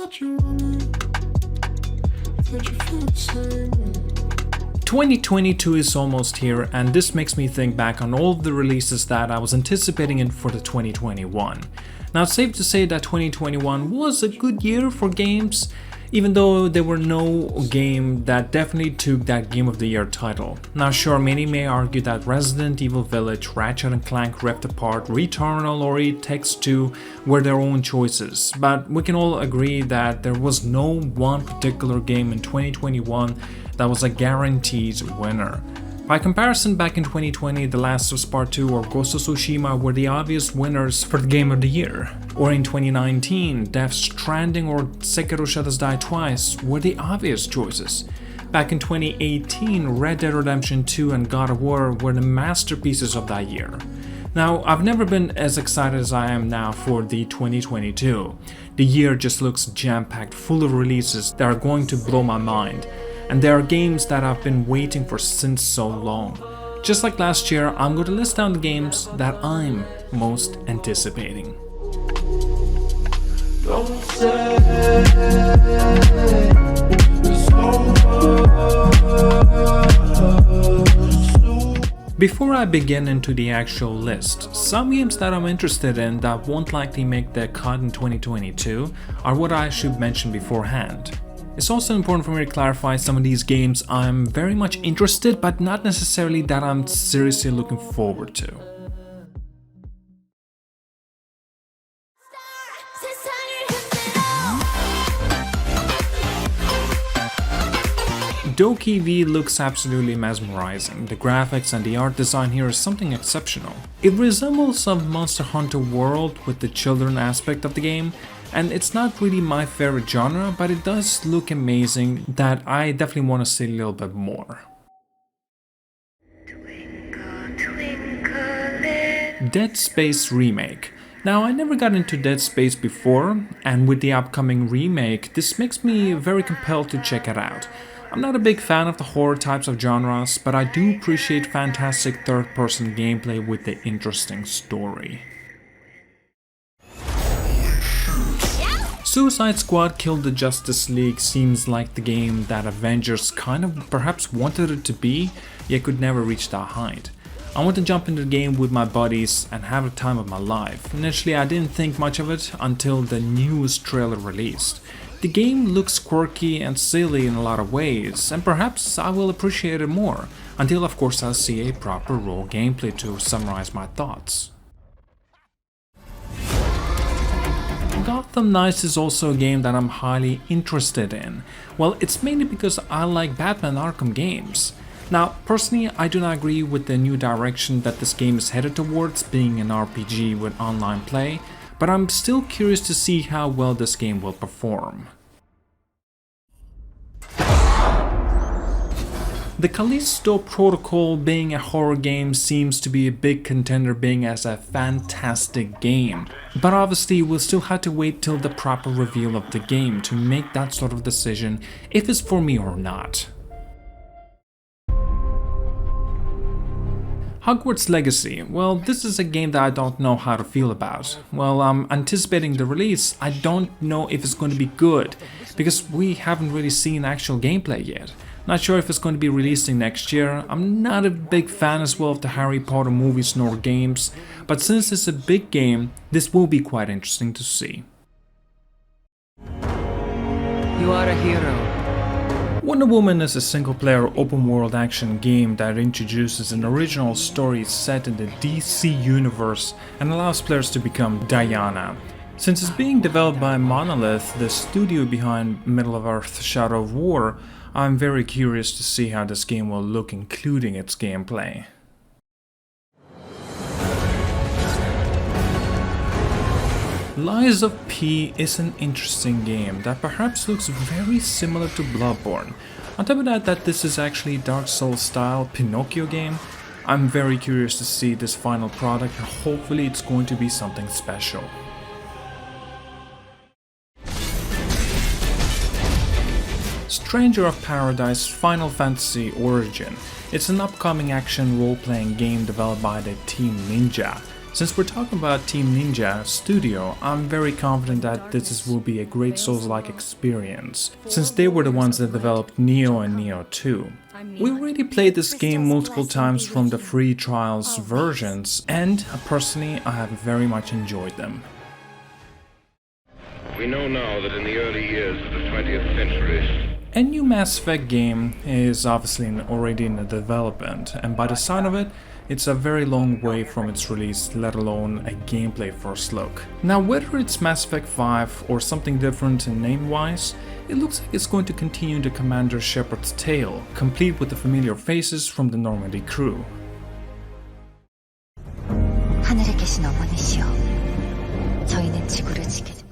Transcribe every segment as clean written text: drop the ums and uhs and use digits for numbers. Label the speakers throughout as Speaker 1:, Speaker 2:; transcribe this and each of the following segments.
Speaker 1: got you running, that you feel the same.
Speaker 2: 2022 is almost here, and this makes me think back on all of the releases that I was anticipating in for the 2021. Now it's safe to say that 2021 was a good year for games, even though there were no game that definitely took that Game of the Year title. Now sure, many may argue that Resident Evil Village, Ratchet & Clank Rift Apart, Returnal or It Takes Two were their own choices, but we can all agree that there was no one particular game in 2021 that was a guaranteed winner. By comparison, back in 2020, The Last of Us Part 2 or Ghost of Tsushima were the obvious winners for the Game of the Year. Or in 2019, Death Stranding or Sekiro Shadows Die Twice were the obvious choices. Back in 2018, Red Dead Redemption 2 and God of War were the masterpieces of that year. Now, I've never been as excited as I am now for the 2022. The year just looks jam-packed full of releases that are going to blow my mind. And there are games that I've been waiting for since so long. Just like last year, I'm going to list down the games that I'm most anticipating.
Speaker 1: Don't say it's over.
Speaker 2: Before I begin into the actual list, some games that I'm interested in that won't likely make the cut in 2022 are what I should mention beforehand. It's also important for me to clarify some of these games I'm very much interested, but not necessarily that I'm seriously looking forward to. ZDEyE looks absolutely mesmerizing. The graphics and the art design here is something exceptional. It resembles some Monster Hunter World with the children aspect of the game, and it's not really my favorite genre, but it does look amazing that I definitely want to see a little bit more. Dead Space Remake. Now, I never got into Dead Space before, and with the upcoming remake, this makes me very compelled to check it out. I'm not a big fan of the horror types of genres, but I do appreciate fantastic third-person gameplay with the interesting story. Suicide Squad Killed the Justice League seems like the game that Avengers kind of perhaps wanted it to be, yet could never reach that height. I want to jump into the game with my buddies and have the time of my life. Initially I didn't think much of it until the newest trailer released. The game looks quirky and silly in a lot of ways, and perhaps I will appreciate it more, until of course I'll see a proper raw gameplay to summarize my thoughts. Gotham Knights is also a game that I'm highly interested in. Well, it's mainly because I like Batman Arkham games. Now, personally, I do not agree with the new direction that this game is headed towards, being an RPG with online play, but I'm still curious to see how well this game will perform. The Callisto Protocol, being a horror game, seems to be a big contender, being as a fantastic game. But obviously we'll still have to wait till the proper reveal of the game to make that sort of decision if it's for me or not. Hogwarts Legacy. Well, this is a game that I don't know how to feel about. Well, I'm anticipating the release. I don't know if it's going to be good, because we haven't really seen actual gameplay yet. Not sure if it's going to be releasing next year. I'm not a big fan as well of the Harry Potter movies nor games, but since it's a big game, this will be quite interesting to see.
Speaker 3: You are a hero.
Speaker 2: Wonder Woman is a single-player open-world action game that introduces an original story set in the DC universe and allows players to become Diana. Since it's being developed by Monolith, the studio behind Middle-earth: Shadow of War, I'm very curious to see how this game will look, including its gameplay. Lies of P is an interesting game that perhaps looks very similar to Bloodborne. On top of that this is actually Dark Souls style Pinocchio game. I'm very curious to see this final product, and hopefully it's going to be something special. Stranger of Paradise Final Fantasy Origin. It's an upcoming action role-playing game developed by the Team Ninja. Since we're talking about Team Ninja Studio, I'm very confident that will be a great Souls-like experience, since they were the ones that developed Neo and Neo 2. We already played this game multiple times from the free trials versions, and personally I have very much enjoyed them.
Speaker 4: We know now that in the early years of the 20th century,
Speaker 2: a new Mass Effect game is obviously already in development, and by the sign of it, it's a very long way from its release, let alone a gameplay first look. Now, whether it's Mass Effect 5 or something different name-wise, it looks like it's going to continue the Commander Shepard's tale, complete with the familiar faces from the Normandy crew.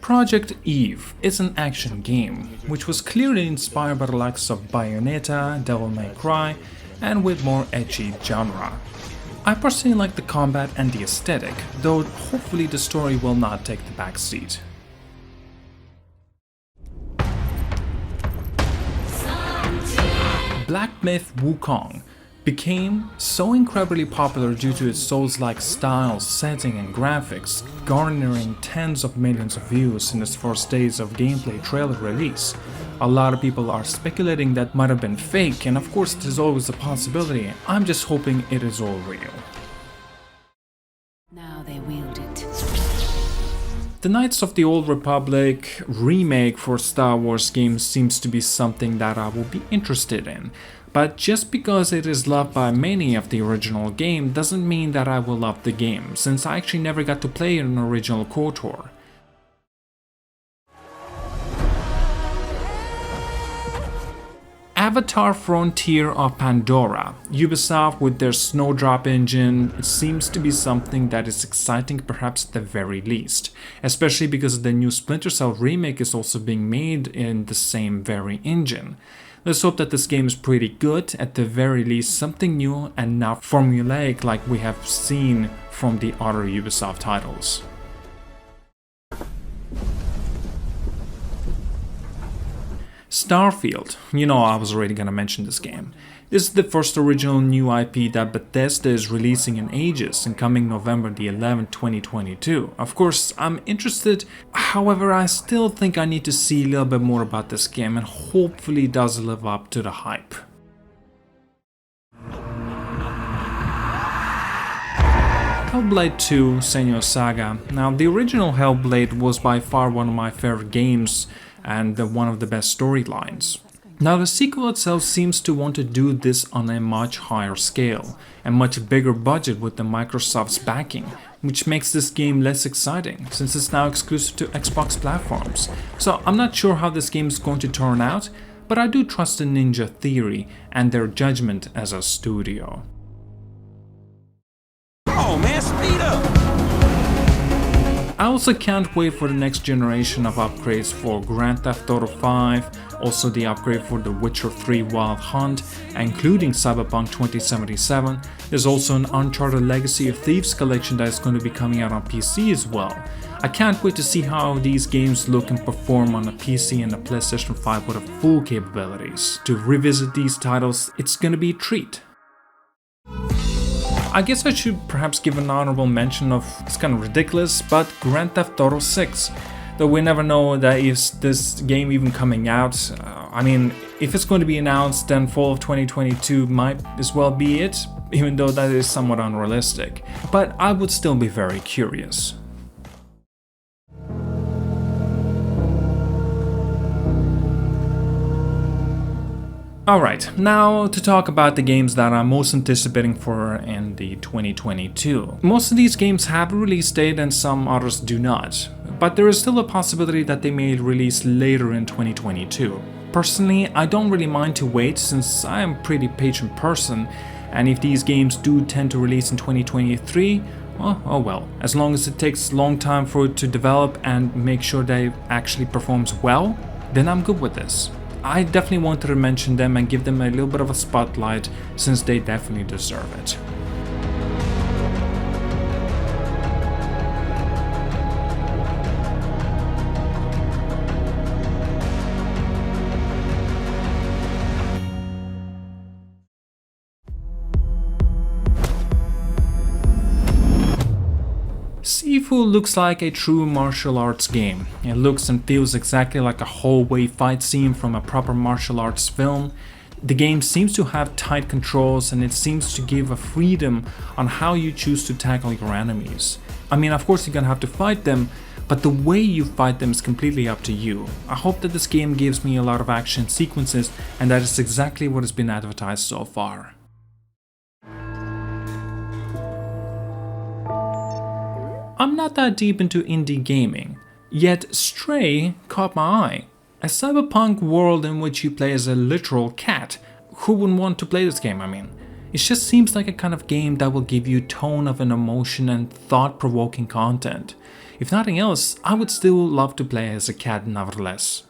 Speaker 2: Project Eve is an action game, which was clearly inspired by the likes of Bayonetta, Devil May Cry, and with more edgy genre. I personally like the combat and the aesthetic, though hopefully the story will not take the backseat. Black Myth Wukong became so incredibly popular due to its Souls-like style, setting and graphics, garnering tens of millions of views in its first days of gameplay trailer release. A lot of people are speculating that might have been fake, and of course there's always a possibility. I'm just hoping it is all real.
Speaker 3: Now they wield it.
Speaker 2: The Knights of the Old Republic remake for Star Wars games seems to be something that I will be interested in. But just because it is loved by many of the original game doesn't mean that I will love the game, since I actually never got to play an original KOTOR. Avatar Frontier of Pandora. Ubisoft with their Snowdrop engine, it seems to be something that is exciting perhaps at the very least. Especially because the new Splinter Cell remake is also being made in the same very engine. Let's hope that this game is pretty good, at the very least something new and not formulaic like we have seen from the other Ubisoft titles. Starfield. You know I was already gonna mention this game. This is the first original new IP that Bethesda is releasing in ages and coming November the 11th, 2022. Of course, I'm interested, however I still think I need to see a little bit more about this game and hopefully it does live up to the hype. Hellblade 2 Senua's Saga. Now the original Hellblade was by far one of my favorite games and one of the best storylines. Now the sequel itself seems to want to do this on a much higher scale and much bigger budget with the Microsoft's backing, which makes this game less exciting since it's now exclusive to Xbox platforms. So I'm not sure how this game is going to turn out, but I do trust in Ninja Theory and their judgment as a studio.
Speaker 5: Oh man, speed up!
Speaker 2: I also can't wait for the next generation of upgrades for Grand Theft Auto 5, also the upgrade for The Witcher 3 Wild Hunt, including Cyberpunk 2077. There's also an Uncharted Legacy of Thieves collection that is going to be coming out on PC as well. I can't wait to see how these games look and perform on a PC and a PlayStation 5 with full capabilities. To revisit these titles, it's going to be a treat. I guess I should perhaps give an honorable mention of, it's kind of ridiculous, but Grand Theft Auto 6. Though we never know that is this game even coming out. I mean, if it's going to be announced, then fall of 2022 might as well be it, even though that is somewhat unrealistic. But I would still be very curious. Alright, now to talk about the games that I'm most anticipating for in the 2022. Most of these games have a release date and some others do not, but there is still a possibility that they may release later in 2022. Personally, I don't really mind to wait since I am a pretty patient person, and if these games do tend to release in 2023, oh well, as long as it takes a long time for it to develop and make sure that it actually performs well, then I'm good with this. I definitely wanted to mention them and give them a little bit of a spotlight since they definitely deserve it. Sifu looks like a true martial arts game. It looks and feels exactly like a hallway fight scene from a proper martial arts film. The game seems to have tight controls and it seems to give a freedom on how you choose to tackle your enemies. I mean, of course you're gonna have to fight them, but the way you fight them is completely up to you. I hope that this game gives me a lot of action sequences, and that is exactly what has been advertised so far. I'm not that deep into indie gaming, yet Stray caught my eye. A cyberpunk world in which you play as a literal cat. Who wouldn't want to play this game, I mean? It just seems like a kind of game that will give you tone of an emotion and thought-provoking content. If nothing else, I would still love to play as a cat nevertheless.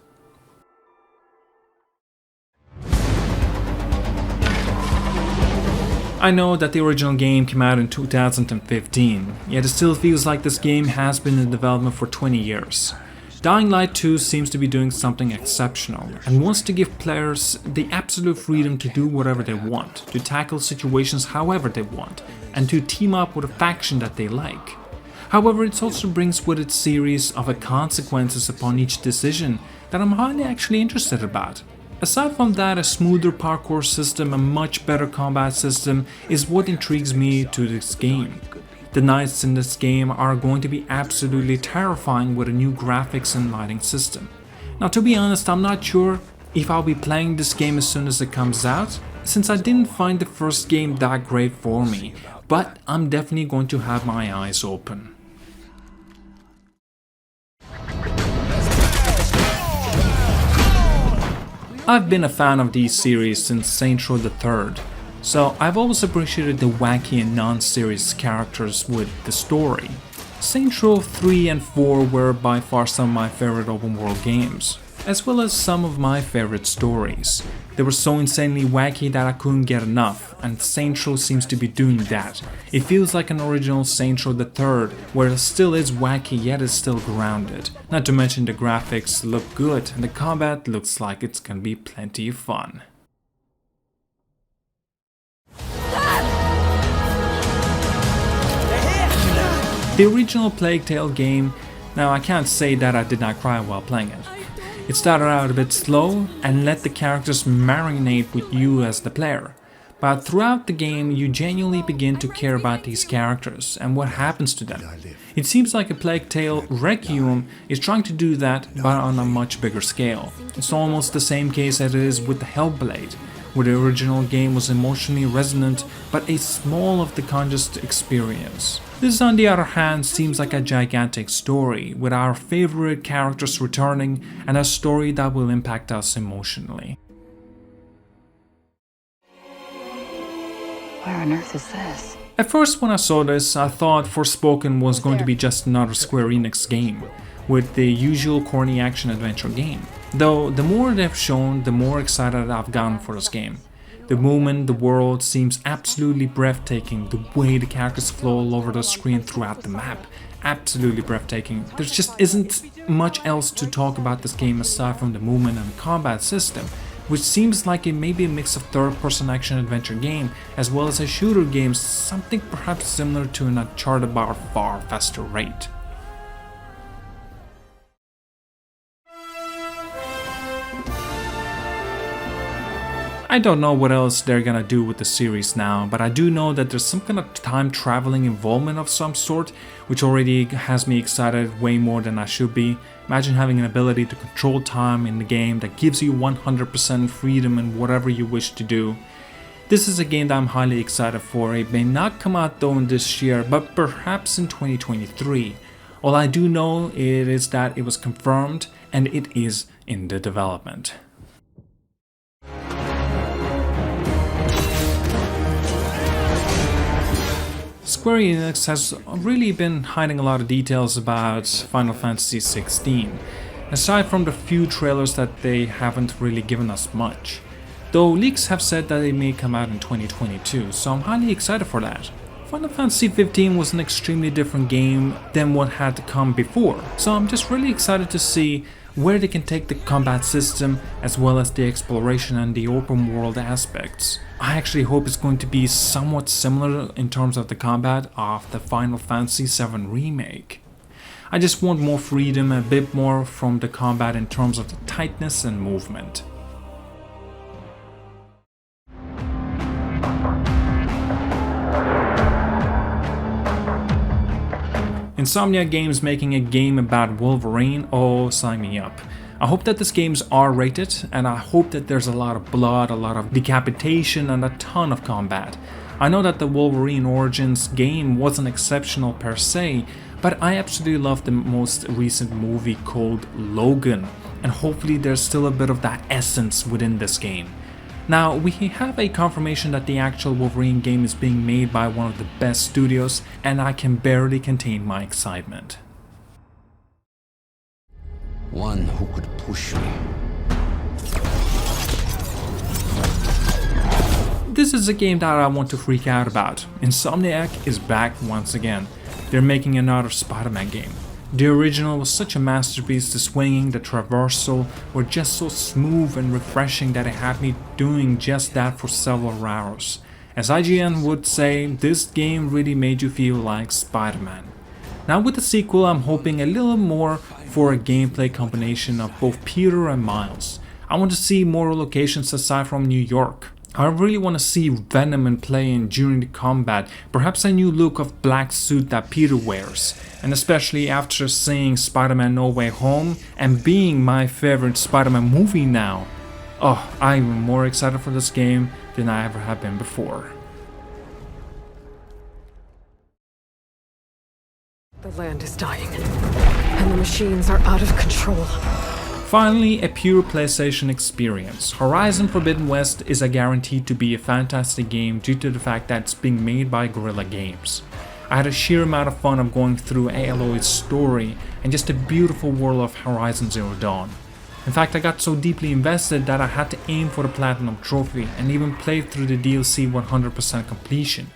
Speaker 2: I know that the original game came out in 2015, yet it still feels like this game has been in development for 20 years. Dying Light 2 seems to be doing something exceptional and wants to give players the absolute freedom to do whatever they want, to tackle situations however they want, and to team up with a faction that they like. However, it also brings with it series of consequences upon each decision that I'm highly actually interested about. Aside from that, a smoother parkour system, a much better combat system is what intrigues me to this game. The knights in this game are going to be absolutely terrifying with a new graphics and lighting system. Now, to be honest, I'm not sure if I'll be playing this game as soon as it comes out, since I didn't find the first game that great for me, but I'm definitely going to have my eyes open. I've been a fan of these series since Saints Row the 3rd, so I've always appreciated the wacky and non-serious characters with the story. Saints Row 3 and 4 were by far some of my favorite open world games, as well as some of my favorite stories. They were so insanely wacky that I couldn't get enough, and Saints Row seems to be doing that. It feels like an original Saints Row the 3rd, where it still is wacky yet is still grounded. Not to mention the graphics look good and the combat looks like it's gonna be plenty of fun. The original Plague Tale game, now I can't say that I did not cry while playing it. It started out a bit slow and let the characters marinate with you as the player. But throughout the game you genuinely begin to care about these characters and what happens to them. It seems like a Plague Tale Requiem is trying to do that, but on a much bigger scale. It's almost the same case as it is with the Hellblade, where the original game was emotionally resonant but a small of the conjust experience. This, on the other hand, seems like a gigantic story, with our favorite characters returning and a story that will impact us emotionally.
Speaker 3: Where on earth is this?
Speaker 2: At first when I saw this, I thought Forspoken was going to be just another Square Enix game, with the usual corny action-adventure game. Though the more they've shown, the more excited I've gotten for this game. The movement, the world seems absolutely breathtaking, the way the characters flow all over the screen throughout the map. Absolutely breathtaking. There just isn't much else to talk about this game aside from the movement and combat system, which seems like it may be a mix of third-person action-adventure game as well as a shooter game, something perhaps similar to an Uncharted but far faster rate. I don't know what else they're gonna do with the series now, but I do know that there's some kind of time traveling involvement of some sort, which already has me excited way more than I should be. Imagine having an ability to control time in the game that gives you 100% freedom in whatever you wish to do. This is a game that I'm highly excited for. It may not come out though in this year, but perhaps in 2023. All I do know is that it was confirmed and it is in the development. Square Enix has really been hiding a lot of details about Final Fantasy XVI, aside from the few trailers that they haven't really given us much. Though leaks have said that it may come out in 2022, so I'm highly excited for that. Final Fantasy XV was an extremely different game than what had come before, so I'm just really excited to see where they can take the combat system as well as the exploration and the open world aspects. I actually hope it's going to be somewhat similar in terms of the combat of the Final Fantasy VII Remake. I just want more freedom, a bit more from the combat in terms of the tightness and movement. Insomniac Games making a game about Wolverine, oh sign me up. I hope that this game's R-rated, and I hope that there's a lot of blood, a lot of decapitation, and a ton of combat. I know that the Wolverine Origins game wasn't exceptional per se, but I absolutely love the most recent movie called Logan, and hopefully there's still a bit of that essence within this game. Now, we have a confirmation that the actual Wolverine game is being made by one of the best studios, and I can barely contain my excitement.
Speaker 5: One who could push me.
Speaker 2: This is a game that I want to freak out about. Insomniac is back once again. They're making another Spider-Man game. The original was such a masterpiece. The swinging, the traversal were just so smooth and refreshing that it had me doing just that for several hours. As IGN would say, this game really made you feel like Spider-Man. Now with the sequel, I'm hoping a little more for a gameplay combination of both Peter and Miles. I want to see more locations aside from New York. I really want to see Venom in play and during the combat, perhaps a new look of black suit that Peter wears. And especially after seeing Spider-Man No Way Home and being my favorite Spider-Man movie now. Oh, I'm more excited for this game than I ever have been before.
Speaker 6: The land is dying, and the machines are out of control.
Speaker 2: Finally, a pure PlayStation experience. Horizon Forbidden West is a guaranteed to be a fantastic game due to the fact that it's being made by Guerrilla Games. I had a sheer amount of fun of going through Aloy's story and just the beautiful world of Horizon Zero Dawn. In fact, I got so deeply invested that I had to aim for the Platinum Trophy and even play through the DLC 100% completion.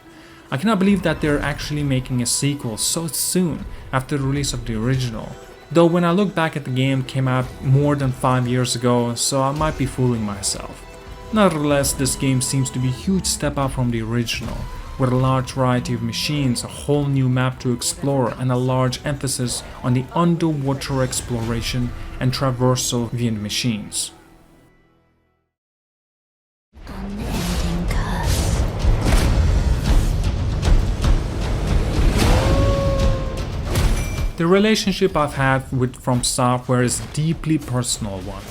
Speaker 2: I cannot believe that they're actually making a sequel so soon after the release of the original. Though when I look back at the game, it came out more than 5 years ago, so I might be fooling myself. Nevertheless, this game seems to be a huge step up from the original, with a large variety of machines, a whole new map to explore, and a large emphasis on the underwater exploration and traversal via the machines.
Speaker 1: Unending curse.
Speaker 2: The relationship I've had with From Software is a deeply personal one.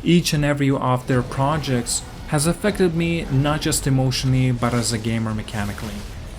Speaker 2: Each and every of their projects has affected me not just emotionally but as a gamer mechanically.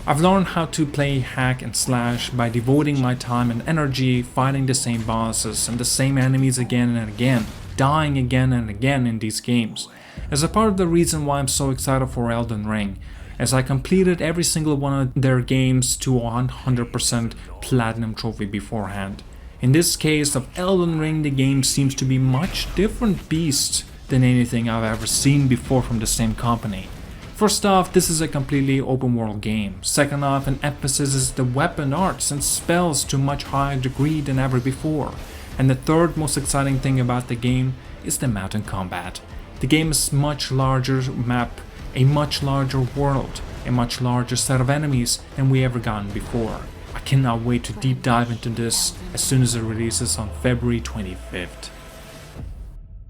Speaker 2: I've learned how to play hack and slash by devoting my time and energy fighting the same bosses and the same enemies again and again, dying again and again in these games. As a part of the reason why I'm so excited for Elden Ring, as I completed every single one of their games to 100% Platinum Trophy beforehand. In this case of Elden Ring, the game seems to be much different beast than anything I've ever seen before from the same company. First off, this is a completely open world game. Second off, an emphasis is the weapon arts and spells to a much higher degree than ever before. And the third most exciting thing about the game is the mountain combat. The game is much larger map, a much larger world, a much larger set of enemies than we ever gotten before. I cannot wait to deep dive into this as soon as it releases on February 25th.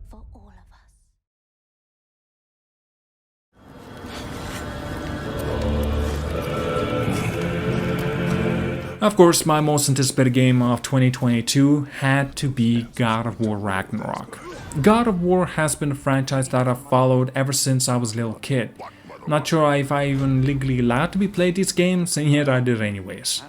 Speaker 1: For all of us.
Speaker 2: Of course, my most anticipated game of 2022 had to be God of War Ragnarok. God of War has been a franchise that I've followed ever since I was a little kid. Not sure if I even legally allowed to be played these games, and yet I did anyways.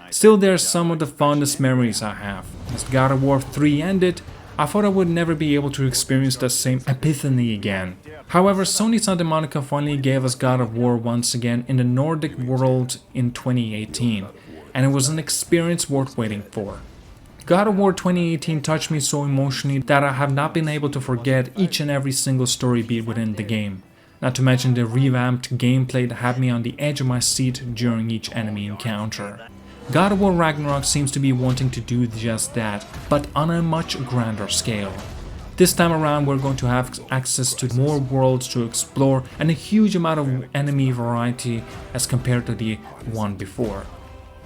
Speaker 2: Still, they're some of the fondest memories I have. As God of War 3 ended, I thought I would never be able to experience that same epiphany again. However, Sony Santa Monica finally gave us God of War once again in the Nordic world in 2018, and it was an experience worth waiting for. God of War 2018 touched me so emotionally that I have not been able to forget each and every single story beat within the game. Not to mention the revamped gameplay that had me on the edge of my seat during each enemy encounter. God of War Ragnarok seems to be wanting to do just that, but on a much grander scale. This time around we're going to have access to more worlds to explore and a huge amount of enemy variety as compared to the one before.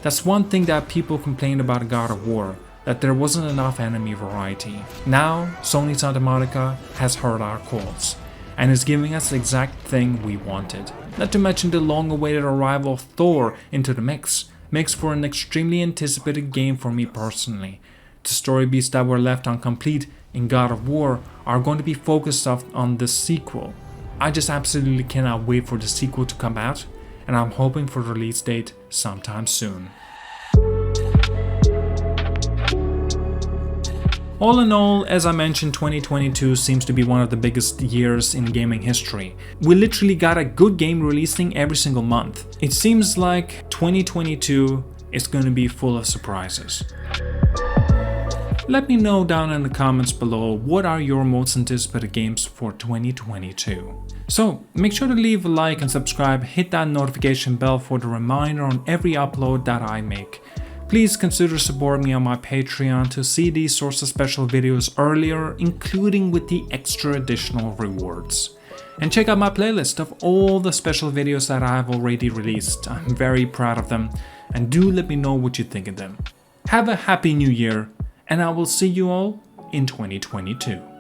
Speaker 2: That's one thing that people complained about God of War. that there wasn't enough enemy variety. Now, Sony Santa Monica has heard our calls and is giving us the exact thing we wanted. Not to mention the long-awaited arrival of Thor into the mix makes for an extremely anticipated game for me personally. The story beats that were left incomplete in God of War are going to be focused on the sequel. I just absolutely cannot wait for the sequel to come out, and I'm hoping for a release date sometime soon. All in all, as I mentioned, 2022 seems to be one of the biggest years in gaming history. We literally got a good game releasing every single month. It seems like 2022 is going to be full of surprises. Let me know down in the comments below what are your most anticipated games for 2022. So make sure to leave a like and subscribe, hit that notification bell for the reminder on every upload that I make. Please consider supporting me on my Patreon to see these sorts of special videos earlier, including with the extra additional rewards. And check out my playlist of all the special videos that I have already released. I'm very proud of them, and do let me know what you think of them. Have a happy new year, and I will see you all in 2022.